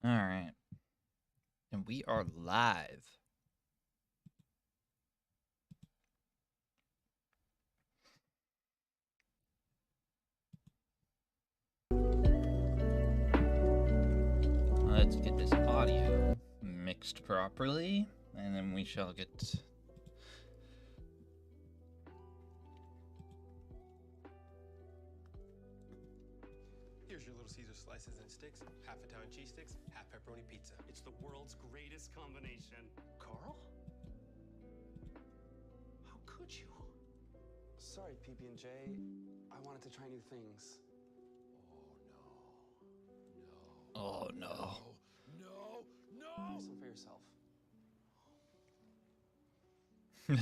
Alright. And we are live. Let's get this audio mixed properly, and then we shall get... Here's your Little Caesar slices and sticks, half Italian cheese sticks, half pepperoni pizza. It's the world's greatest combination. Carl? How could you? Sorry, PB&J. I wanted to try new things. Oh no. No! Have some for yourself. No!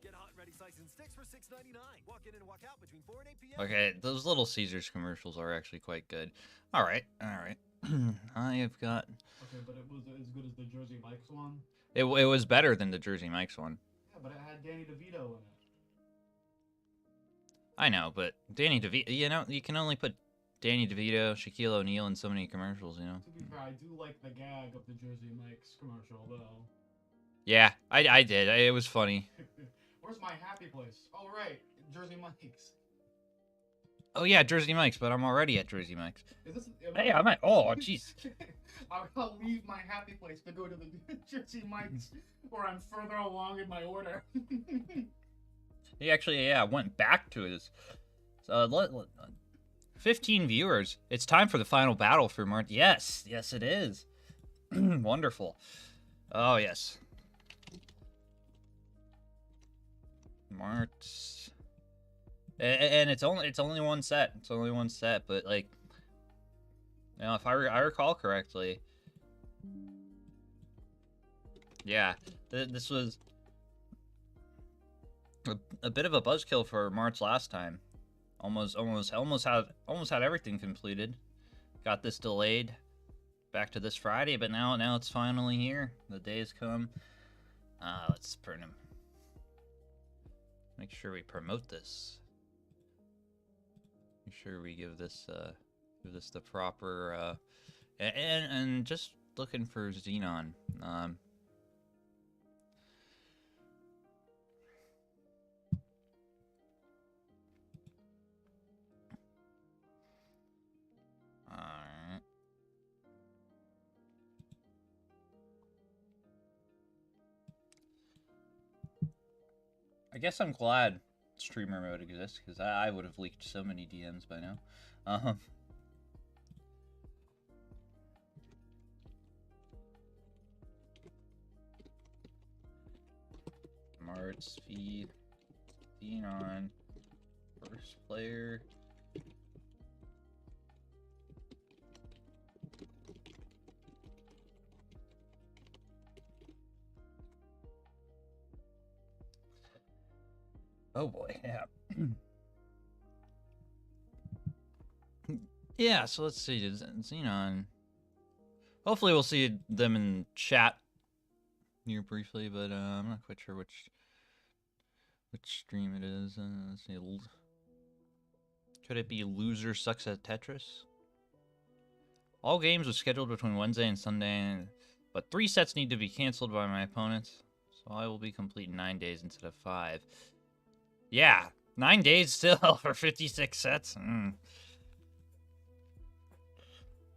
Get hot and ready slices and sticks for $6.99. Walk in and walk out between 4 and 8 p.m. Okay, those Little Caesars commercials are actually quite good. Alright. I have got... Okay, but it was as good as the Jersey Mike's one. It was better than the Jersey Mike's one. Yeah, but it had Danny DeVito in it. I know, but Danny DeVito... You know, you can only put Danny DeVito, Shaquille O'Neal in so many commercials, you know? To be fair, I do like the gag of the Jersey Mike's commercial, though. Yeah, I did. It was funny. Where's my happy place? Oh, right, Jersey Mike's. Oh yeah, Jersey Mike's, but I'm already at Jersey Mike's. Is this? Hey, I'm at... Oh, jeez. I'll leave my happy place to go to the Jersey Mike's, where I'm further along in my order. He actually, yeah, went back to his... 15 viewers. It's time for the final battle for Marts. Yes, it is. Wonderful. Oh, yes. Marts. And it's only one set. It's only one set, but like, you know, if I recall correctly, yeah, this was a bit of a buzzkill for Marts last time. Almost had everything completed. Got this delayed back to this Friday, but now it's finally here. The day has come. Let's burn him. Make sure we promote this. Make sure we give this the proper and just looking for Zenon. Alright. I guess I'm glad streamer mode exists, because I would have leaked so many DMs by now. Marts feed Zenon first player. Oh boy, yeah. Yeah, so let's see, Zenon. Hopefully we'll see them in chat here briefly, but I'm not quite sure which stream it is. Let's see. Could it be Loser Sucks at Tetris? All games were scheduled between Wednesday and Sunday, but 3 sets need to be canceled by my opponents, so I will be complete in 9 days instead of 5. Yeah, 9 days still for 56 sets.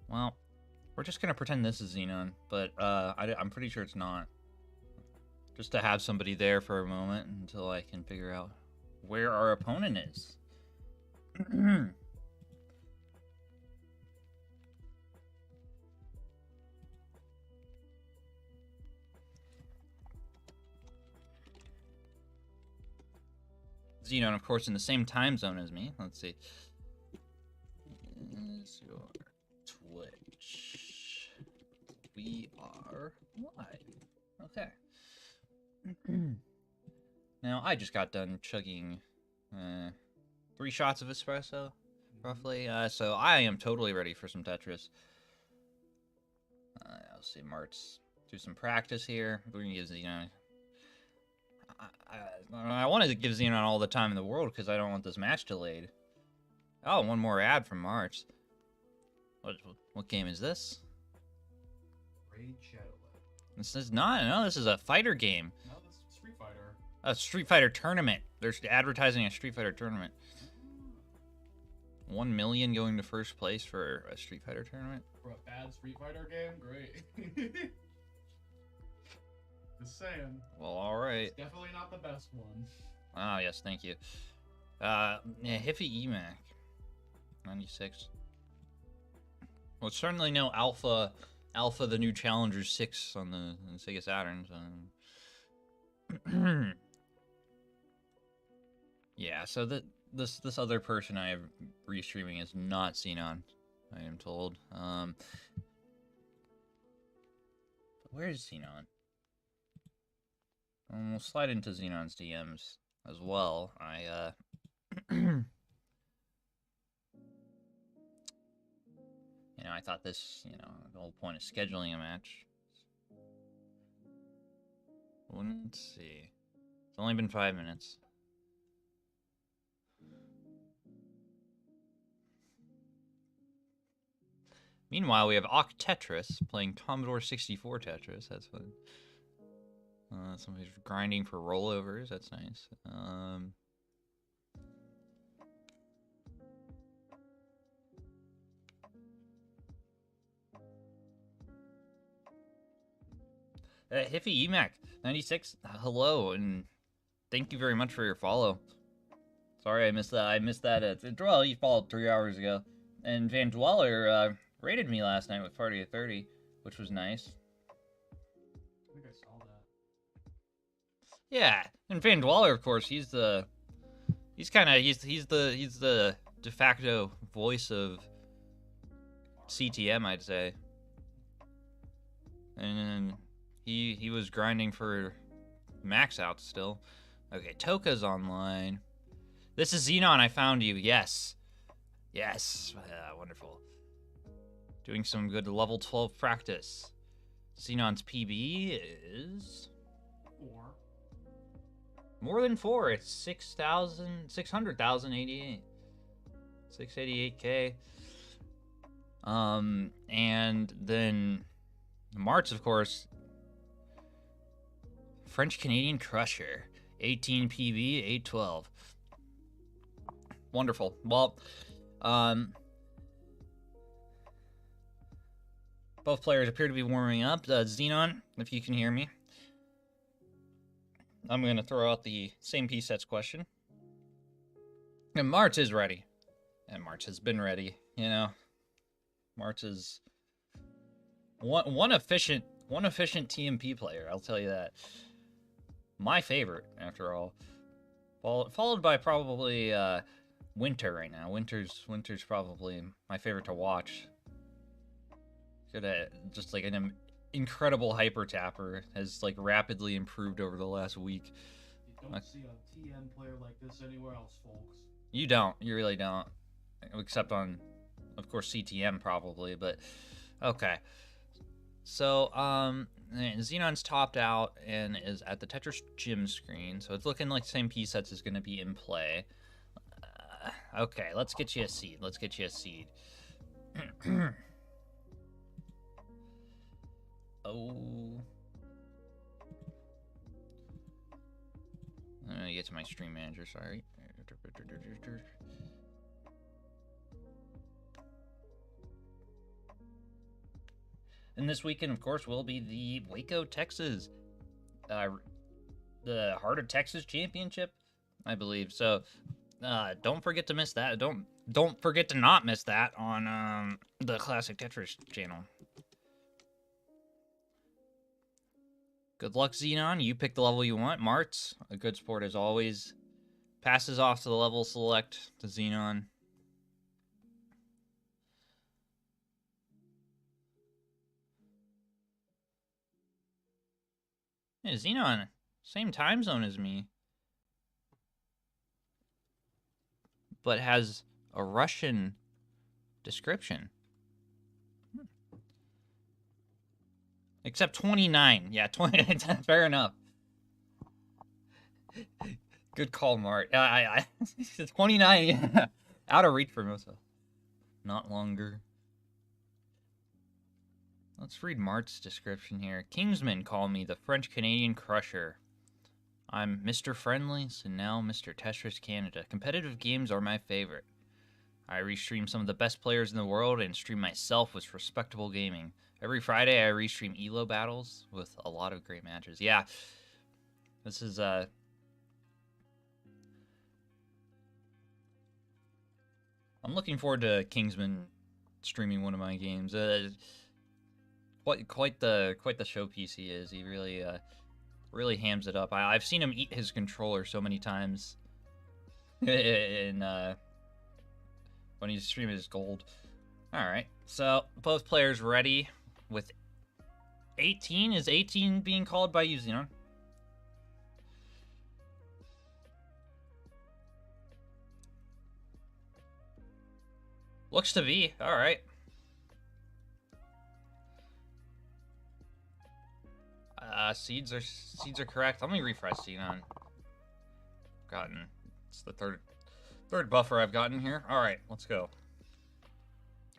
Well, we're just gonna pretend this is Zenon, but I'm pretty sure it's not. Just to have somebody there for a moment until I can figure out where our opponent is. Zenon, of course, in the same time zone as me. Let's see. Is your Twitch? We are live. Okay. Now, I just got done chugging 3 shots of espresso, roughly. So I am totally ready for some Tetris. I'll see Marts do some practice here. We're gonna give Zenon. I wanted to give Zenon all the time in the world because I don't want this match delayed. Oh, one more ad from Marts. What game is this? Raid Shadowland. This is not. No, this is a fighter game. No, that's Street Fighter. A Street Fighter tournament. They're advertising a Street Fighter tournament. 1 million going to first place for a Street Fighter tournament. For a bad Street Fighter game? Great. Just saying. Well, all right. It's definitely not the best one. Ah, yes, thank you. Yeah, Hiffy EMAC. 96. Well, it's certainly no Alpha the new Challenger 6 on the Sega Saturn. So. Yeah, so this other person I have restreaming is not Zenon, I am told. Where is Zenon? We'll slide into Zenon's DMs as well. I thought this, the whole point of scheduling a match. Let's see. It's only been 5 minutes. Meanwhile, we have Tetris playing Commodore 64 Tetris. That's fun. Somebody's grinding for rollovers. That's nice. Hiffy EMAC 96. Hello, and thank you very much for your follow. Sorry I missed that. I missed that. Well, you followed 3 hours ago. And Van Dweller rated me last night with Party of 30, which was nice. I think I saw that. Yeah, and Van Dweller, of course, he's the de facto voice of CTM, I'd say. And he was grinding for max out still. Okay, Toka's online. This is Zenon, I found you. Yes. Yes. Wonderful. Doing some good level 12 practice. Zenon's PB is 4. more than 4. It's 600,088. 688k. And then Marts, of course. French Canadian Crusher. 18 PB, 812. Wonderful. Well, both players appear to be warming up. Zenon, if you can hear me, I'm going to throw out the same P-sets question. And Marts is ready. And Marts has been ready, Marts is one efficient TNP player, I'll tell you that. My favorite, after all. Followed by probably Winter right now. Winter's probably my favorite to watch. Just like an incredible hyper tapper, has like rapidly improved over the last week. You don't see a TN player like this anywhere else, folks. You don't. You really don't. Except on, of course, CTM probably, but okay. So, Zenon's topped out and is at the Tetris gym screen, so it's looking like the same P-sets is going to be in play. Okay, let's get you a seed. Oh. I'm going to get to my stream manager, sorry. And this weekend, of course, will be the Waco, Texas, the Heart of Texas Championship, I believe. So, don't forget to miss that. Don't forget to not miss that on the Classic Tetris channel. Good luck, Zenon. You pick the level you want. Marts, a good sport as always, passes off to the level select to Zenon. Yeah, Zenon, same time zone as me, but has a Russian description. Except 29. Yeah, 20. Fair enough. Good call, Mart. 29. Yeah. Out of reach for Mosa. Not longer. Let's read Mart's description here. Kingsmen call me the French-Canadian Crusher. I'm Mr. Friendly, so now Mr. Tetris Canada. Competitive games are my favorite. I restream some of the best players in the world and stream myself with respectable gaming. Every Friday, I restream ELO battles with a lot of great matches. Yeah, this is, I'm looking forward to Kingsman streaming one of my games. Quite the showpiece he is. He really hams it up. I've seen him eat his controller so many times in when he's streaming his gold. All right, so both players ready with 18. Is 18 being called by you, Zenon? Looks to be. All right. Seeds are correct. Let me refresh Zenon. It's the third buffer I've gotten here. All right, let's go.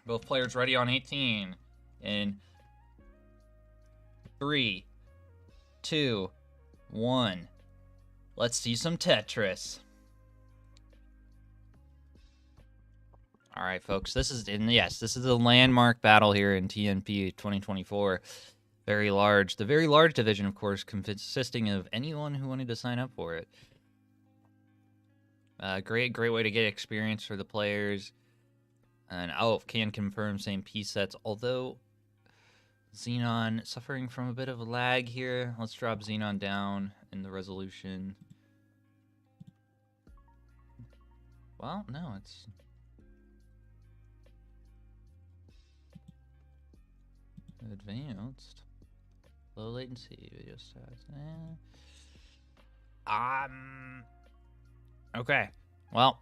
Both players ready on 18. In 3, 2, 1. Let's see some Tetris. All right, folks. This is a landmark battle here in TNP 2024. Very large. The very large division, of course, consisting of anyone who wanted to sign up for it. Great way to get experience for the players. And can confirm same piece sets. Although Zenon suffering from a bit of a lag here. Let's drop Zenon down in the resolution. Well, no, it's advanced. Low latency video stats. Okay. Well.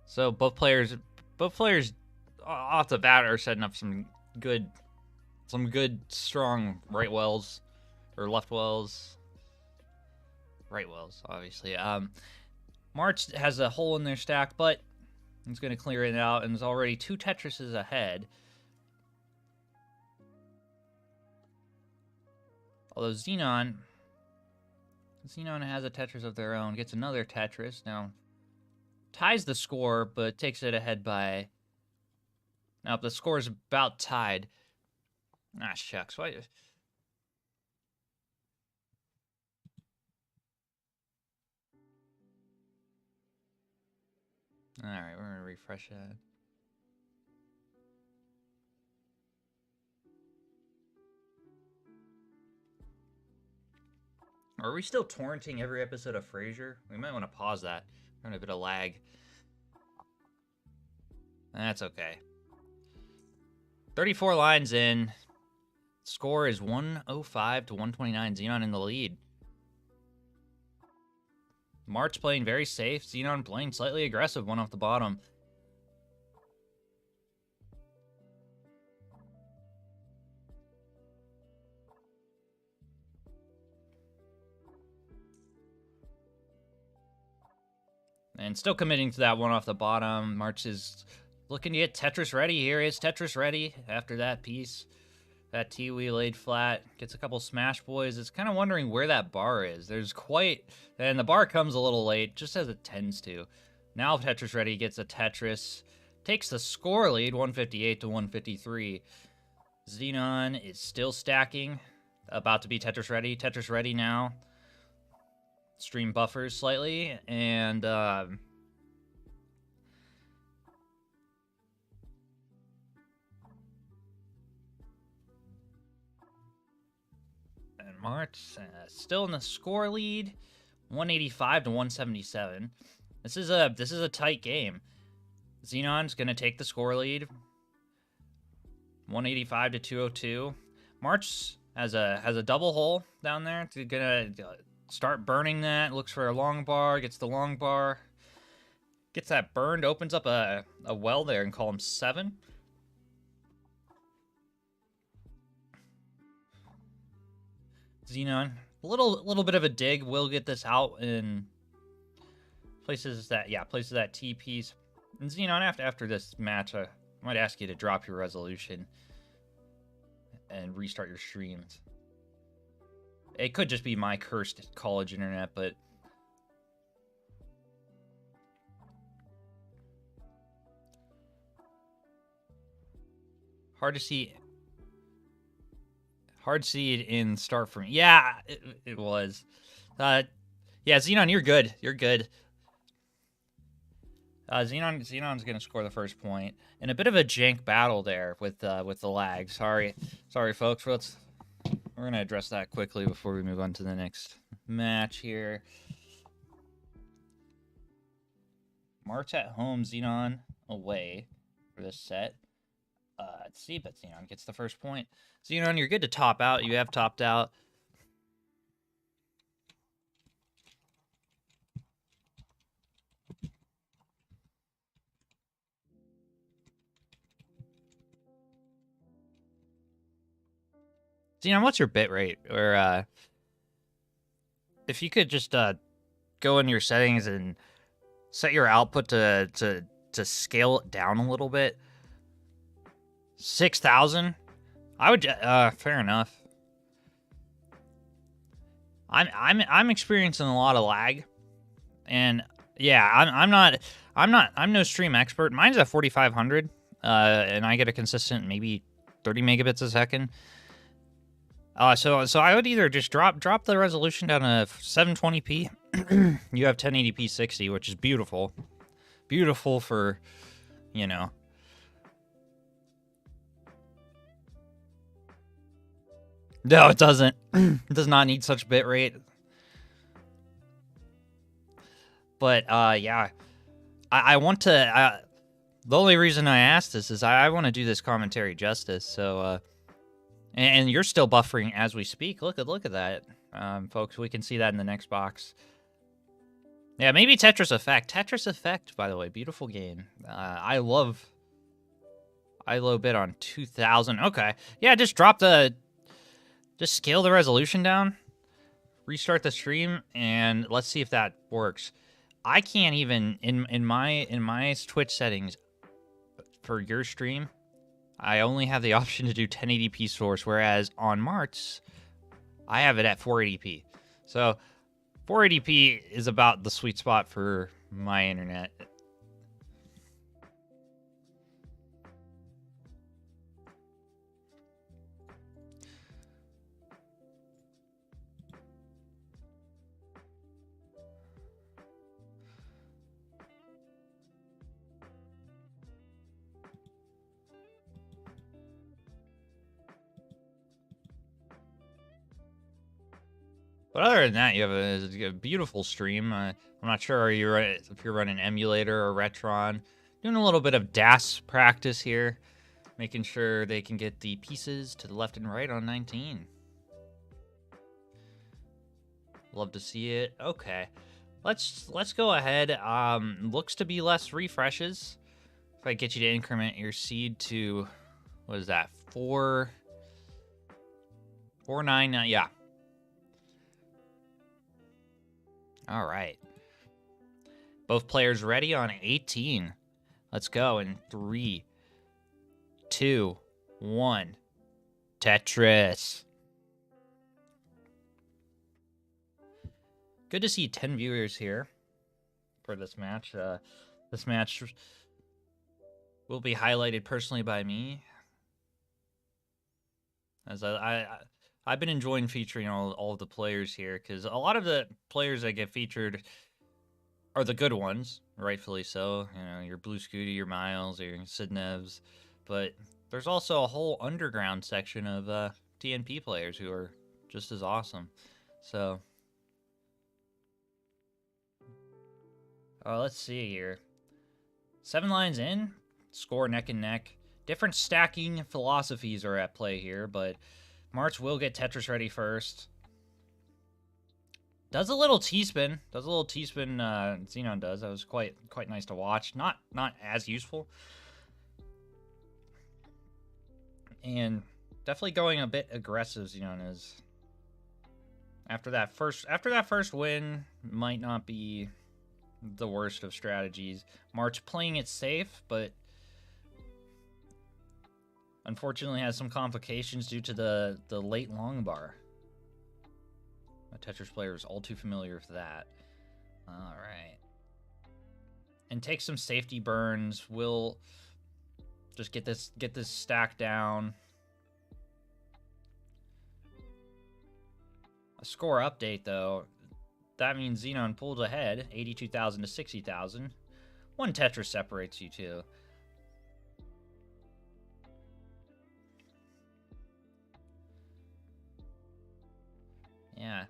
So both players off the bat are setting up some good strong right wells or left wells. Right wells, obviously. Marts has a hole in their stack, but he's going to clear it out, and is already 2 Tetris's ahead. Although Zenon has a Tetris of their own, gets another Tetris, now ties the score, but takes it ahead by... Now, if the score is about tied... Ah, shucks. Why... Alright, we're going to refresh that. Are we still torrenting every episode of Frasier? We might want to pause that. We're having a bit of lag. That's okay. 34 lines in. Score is 105 to 129. Zenon in the lead. Marts playing very safe. Zenon playing slightly aggressive. One off the bottom. And still committing to that one off the bottom. Marts is looking to get Tetris ready. Here is Tetris ready after that piece. That T we laid flat. Gets a couple Smash Boys. It's kind of wondering where that bar is. There's quite... And the bar comes a little late, just as it tends to. Now Tetris ready gets a Tetris. Takes the score lead, 158 to 153. Zenon is still stacking. About to be Tetris ready. Tetris ready now. Stream buffers slightly, and Marts still in the score lead, 185 to 177. This is a tight game. Zenon's gonna take the score lead, 185 to 202. Marts has a double hole down there. It's gonna start burning that. Looks for a long bar. Gets the long bar. Gets that burned. Opens up a well there in column 7. Zenon, a little bit of a dig. Will get this out in places that T piece. And Zenon, after this match, I might ask you to drop your resolution and restart your streams. It could just be my cursed college internet, but hard to see it in start for me. Yeah, it was. Yeah, Zenon, you're good. You're good. Zenon's gonna score the first point, and a bit of a jank battle there with the lag. Sorry, folks. We're gonna address that quickly before we move on to the next match here. Marts at home, Zenon away for this set. Let's see, but Zenon gets the first point. Zenon, you're good to top out. You have topped out. Zenon, what's your bit rate? Or if you could just go into your settings and set your output to scale it down a little bit. 6,000. I would. Fair enough. I'm experiencing a lot of lag, and yeah, I'm no stream expert. Mine's at 4,500, and I get a consistent maybe 30 megabits a second. So I would either just drop the resolution down to 720p. You have 1080p 60, which is beautiful for, you know. No, it doesn't. It does not need such bit rate. But yeah, I want to. The only reason I asked this is I want to do this commentary justice. So. And you're still buffering as we speak. Look at that, folks. We can see that in the next box. Yeah, maybe Tetris Effect. Tetris Effect, by the way, beautiful game. I low bid on 2,000. Okay, yeah, just scale the resolution down, restart the stream, and let's see if that works. I can't even in my Twitch settings for your stream. I only have the option to do 1080p source, whereas on Marts, I have it at 480p. So 480p is about the sweet spot for my internet. But other than that, you have a beautiful stream. I'm not sure if you're running emulator or Retron. Doing a little bit of DAS practice here, making sure they can get the pieces to the left and right on 19. Love to see it. Okay, let's go ahead. Looks to be less refreshes. If I get you to increment your seed to, what is that? 499. Yeah. All right. Both players ready on 18. Let's go in 3, 2, 1. Tetris. Good to see 10 viewers here for this match. This match will be highlighted personally by me, as I've been enjoying featuring all of the players here, because a lot of the players that get featured are the good ones, rightfully so. You know, your Blue Scooty, your Miles, your Sidnevs, but there's also a whole underground section of TNP players who are just as awesome. So, let's see here. 7 lines in, score neck and neck. Different stacking philosophies are at play here, but Marts will get Tetris ready first. Does a little T-spin. Zenon does. That was quite nice to watch. Not as useful. And definitely going a bit aggressive, Zenon is. After that first win, might not be the worst of strategies. Marts playing it safe, but unfortunately has some complications due to the late long bar. A Tetris player is all too familiar with that. All right. And take some safety burns. We'll just get this stack down. A score update, though. That means Zenon pulled ahead, 82,000 to 60,000. One Tetris separates you two. Yeah.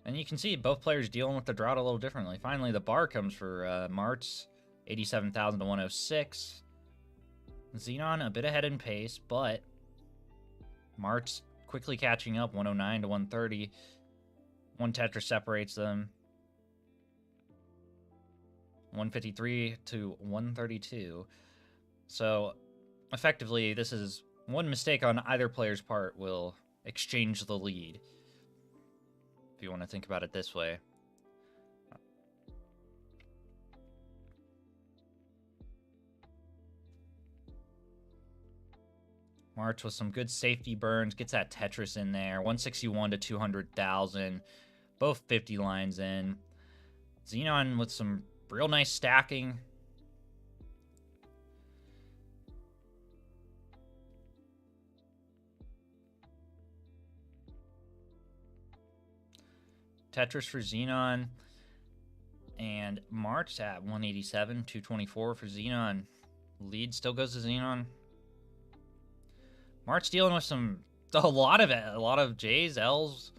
And you can see both players dealing with the drought a little differently. Finally, the bar comes for Marts, 87,000 to 106. Zenon a bit ahead in pace, but Marts quickly catching up, 109 to 130. One Tetris separates them. 153 to 132. So, effectively, this is one mistake on either player's part will exchange the lead. If you want to think about it this way. March with some good safety burns, gets that Tetris in there. 161 to 200,000. Both 50 lines in. Zenon with some real nice stacking. Tetris for Zenon. And March at 187, 224 for Zenon. Lead still goes to Zenon. March dealing with a lot of J's, L's.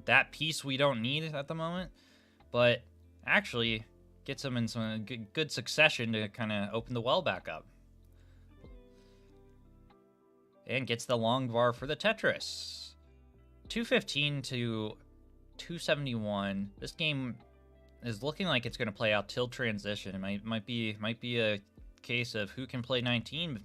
That piece we don't need at the moment, but actually gets him in some good succession to kind of open the well back up. And gets the long bar for the Tetris. 215 to 271. This game is looking like it's going to play out till transition. It might be a case of who can play 19.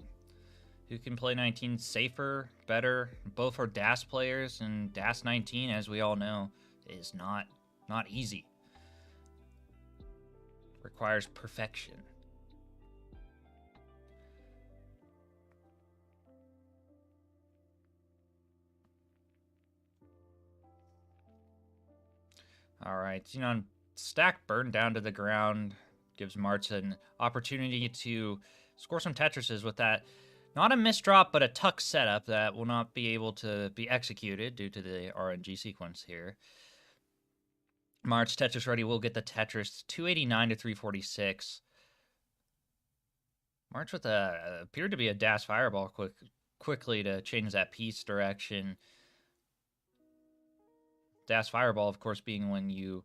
Who can play 19 safer, better. Both are DAS players, and DAS 19, as we all know, is not easy. Requires perfection. All right, Zenon stack burned down to the ground. Gives Marts an opportunity to score some Tetrises with that. Not a misdrop, but a tuck setup that will not be able to be executed due to the RNG sequence here. March Tetris ready will get the Tetris, 289 to 346. March with appeared to be a DAS fireball quickly to change that piece direction. DAS fireball, of course, being when you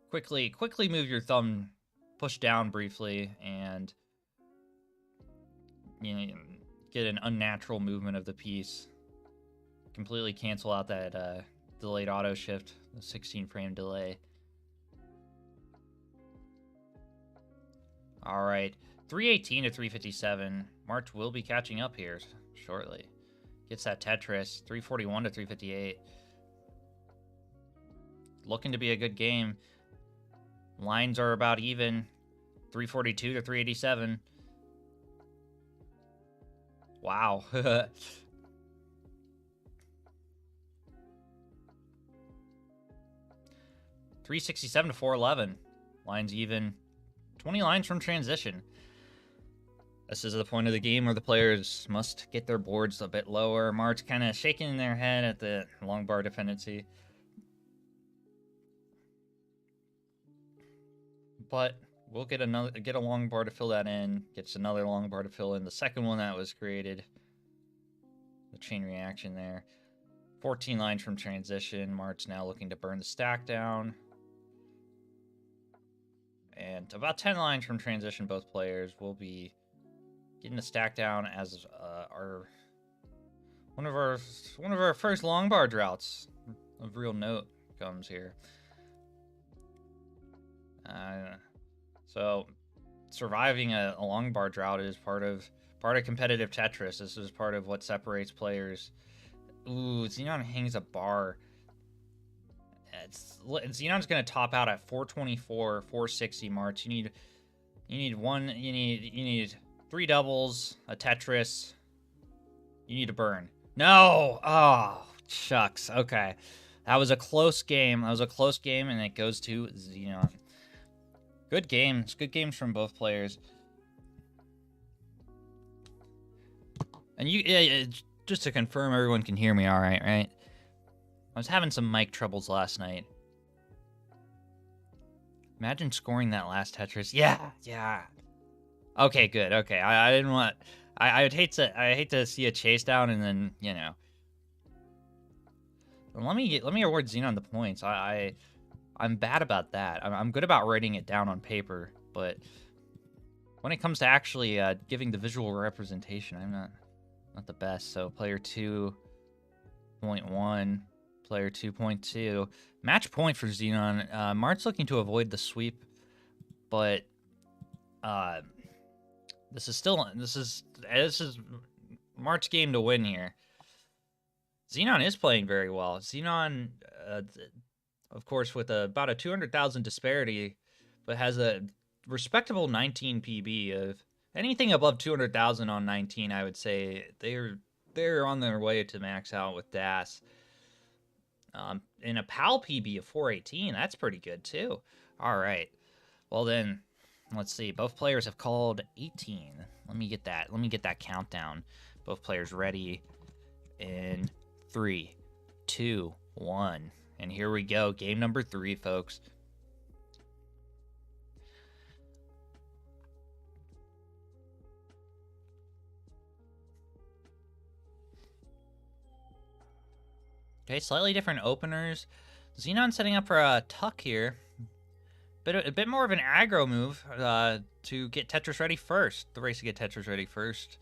quickly move your thumb, push down briefly, and get an unnatural movement of the piece. Completely cancel out that delayed auto shift, the 16 frame delay. All right, 318 to 357. March will be catching up here shortly. Gets that Tetris, 341 to 358. Looking to be a good game. Lines are about even. 342 to 387. Wow. 367 to 411. Lines even. 20 lines from transition. This is the point of the game where the players must get their boards a bit lower. March kind of shaking their head at the long bar dependency. But we'll get a long bar to fill that in. Gets another long bar to fill in the second one that was created. The chain reaction there. 14 lines from transition. March now looking to burn the stack down. And about 10 lines from transition, both players will be getting the stack down as one of our first long bar droughts of real note comes here. So surviving a long bar drought is part of competitive Tetris. This is part of what separates players. Ooh, Zenon hangs a bar. Xenon's gonna top out at 424, 460 Marts. You need 3 doubles, a Tetris. You need to burn. No! Oh, shucks. Okay. That was a close game. And it goes to Zenon. Good games. Good games from both players. And just to confirm, everyone can hear me all right, right? I was having some mic troubles last night. Imagine scoring that last Tetris. Yeah. Okay, good. Okay, I didn't want. I hate to see a chase down and then Let me award Zenon the points. I'm bad about that. I'm good about writing it down on paper, but when it comes to actually giving the visual representation, I'm not the best. So player 2.1, player 2.2, match point for Zenon. Mart's looking to avoid the sweep, but this is Mart's game to win here. Zenon is playing very well. Zenon, of course, with about a 200,000 disparity, but has a respectable 19 PB. Of anything above 200,000 on 19, I would say they're on their way to max out with DAS. In a PAL PB of 418, that's pretty good too. All right, well then, let's see. Both players have called 18. Let me get that countdown. Both players ready in 3, 2, 1. And here we go. Game number 3, folks. Okay, slightly different openers. Zenon setting up for a tuck here. A bit more of an aggro move to get Tetris ready first. The race to get Tetris ready first.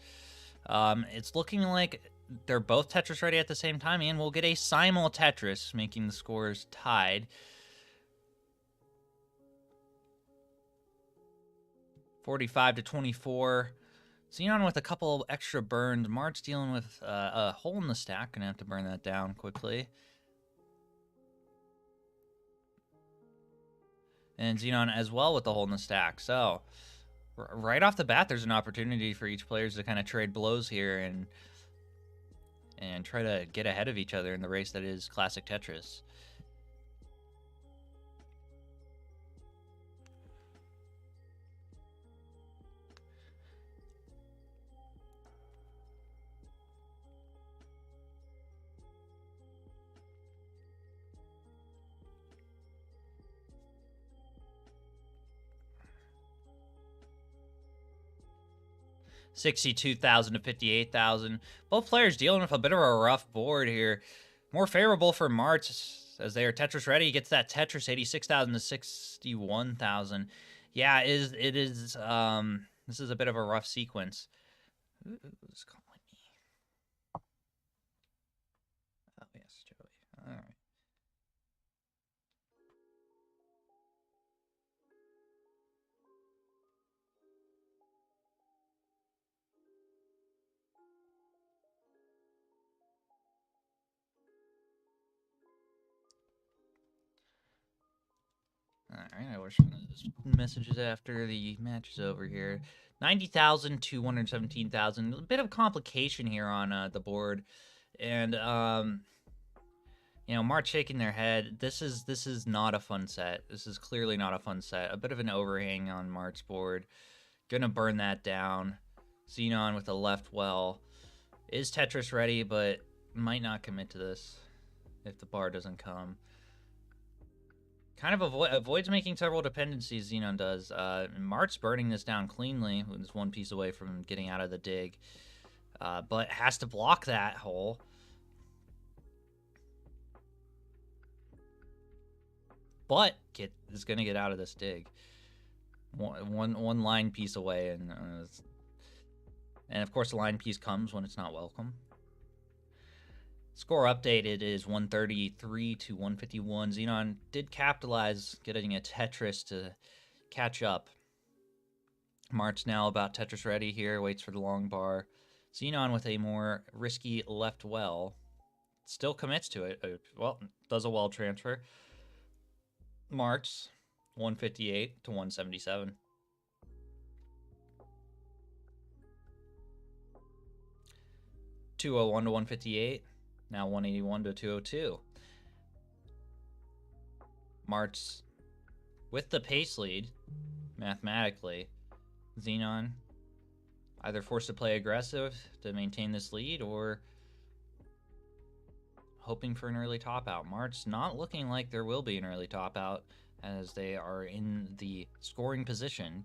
It's looking like they're both Tetris ready at the same time, and we'll get a simul Tetris, making the scores tied. 45-24. Zenon with a couple extra burns. Mart's dealing with a hole in the stack. Gonna have to burn that down quickly. And Zenon as well with the hole in the stack. So, right off the bat, there's an opportunity for each player to kind of trade blows here and try to get ahead of each other in the race that is classic Tetris. $62,000 to $58,000. Both players dealing with a bit of a rough board here. More favorable for Marts as they are Tetris ready. He gets that Tetris 86,000 to 61,000. Yeah, it is. This is a bit of a rough sequence. Who's calling me? Oh yes, Joey. All right. Alright, I wish messages after the match is over here. 90,000 to 117,000. A bit of complication here on the board. And, March shaking their head. This is not a fun set. This is clearly not a fun set. A bit of an overhang on March's board. Gonna burn that down. Zenon with a left well. Is Tetris ready, but might not commit to this if the bar doesn't come. Kind of avoids making several dependencies, Zenon does. Mart's burning this down cleanly. It's one piece away from getting out of the dig. But has to block that hole. But is going to get out of this dig. One line piece away. And of course the line piece comes when it's not welcome. Score updated is 133 to 151. Zenon did capitalize, getting a Tetris to catch up. Mart's now about Tetris ready here, waits for the long bar. Zenon with a more risky left well. Still commits to it. Well, does a well transfer. Marts, 158 to 177. $201 to 158. Now 181 to 202. Marts with the pace lead, mathematically. Zenon either forced to play aggressive to maintain this lead or hoping for an early top out. Marts not looking like there will be an early top out as they are in the scoring position.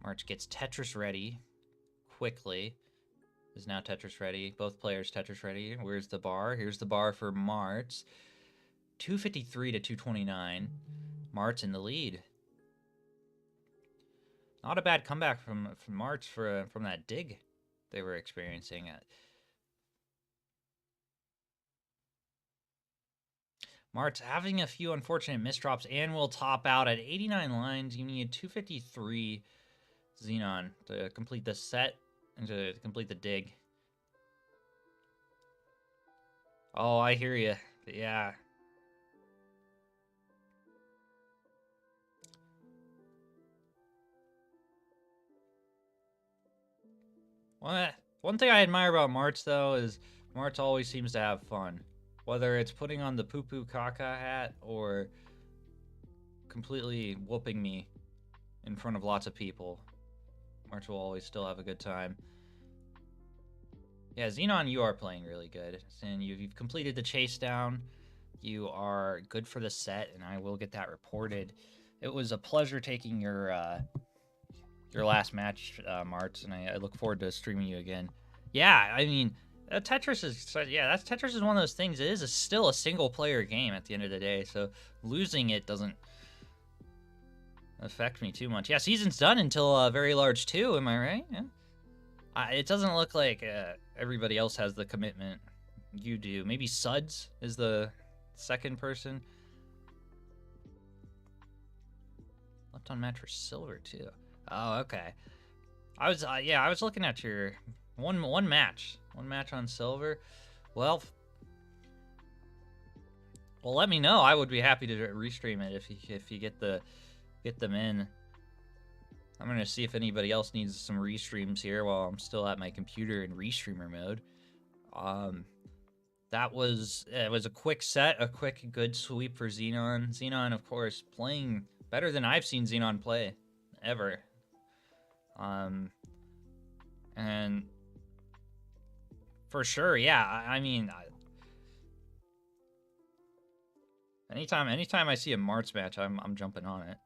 Marts gets Tetris ready quickly. Is now Tetris ready. Both players Tetris ready. Where's the bar? Here's the bar for Marts. 253 to 229. Marts in the lead. Not a bad comeback from Marts from that dig they were experiencing. Marts having a few unfortunate misdrops and will top out at 89 lines. You need 253 Zenon to complete the set and to complete the dig. Oh, I hear you. Yeah. One thing I admire about Marts, though, is Marts always seems to have fun. Whether it's putting on the poo-poo caca hat or completely whooping me in front of lots of people, Marts will always still have a good time. Yeah, Zenon, you are playing really good. And you've completed the chase down. You are good for the set, and I will get that reported. It was a pleasure taking your last match, Marts, and I look forward to streaming you again. Yeah, I mean, Tetris is one of those things. It is still a single-player game at the end of the day, so losing it doesn't affect me too much. Yeah, season's done until Very Large 2, am I right? Yeah. It doesn't look like everybody else has the commitment you do. Maybe Suds is the second person. Left on match for silver, too. Oh, okay. I was looking at your one match on silver. Well, let me know. I would be happy to restream it if you get them in. I'm gonna see if anybody else needs some restreams here while I'm still at my computer in restreamer mode. It was a quick set, a quick good sweep for Zenon. Zenon, of course, playing better than I've seen Zenon play ever. And for sure, yeah. I mean, anytime I see a Marts match, I'm jumping on it.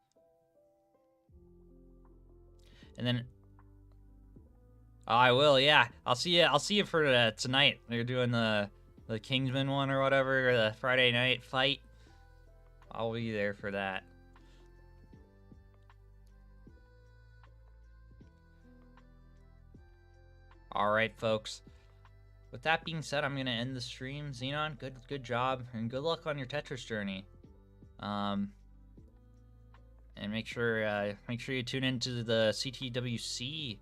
And then I will, yeah. I'll see you for tonight. You're doing the Kingsman one or whatever, or the Friday night fight. I'll be there for that. All right, folks. With that being said, I'm gonna end the stream. Zenon, good job, and good luck on your Tetris journey. And make sure you tune into the CTWC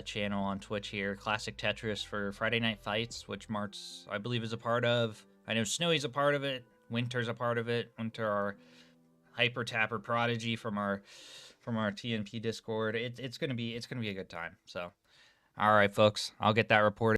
channel on Twitch here, Classic Tetris, for Friday Night Fights, which Marts, I believe, is a part of. I know Snowy's a part of it. Winter's a part of it. Winter, our hyper tapper prodigy from our TNP Discord. It's gonna be a good time. So, all right, folks, I'll get that reported.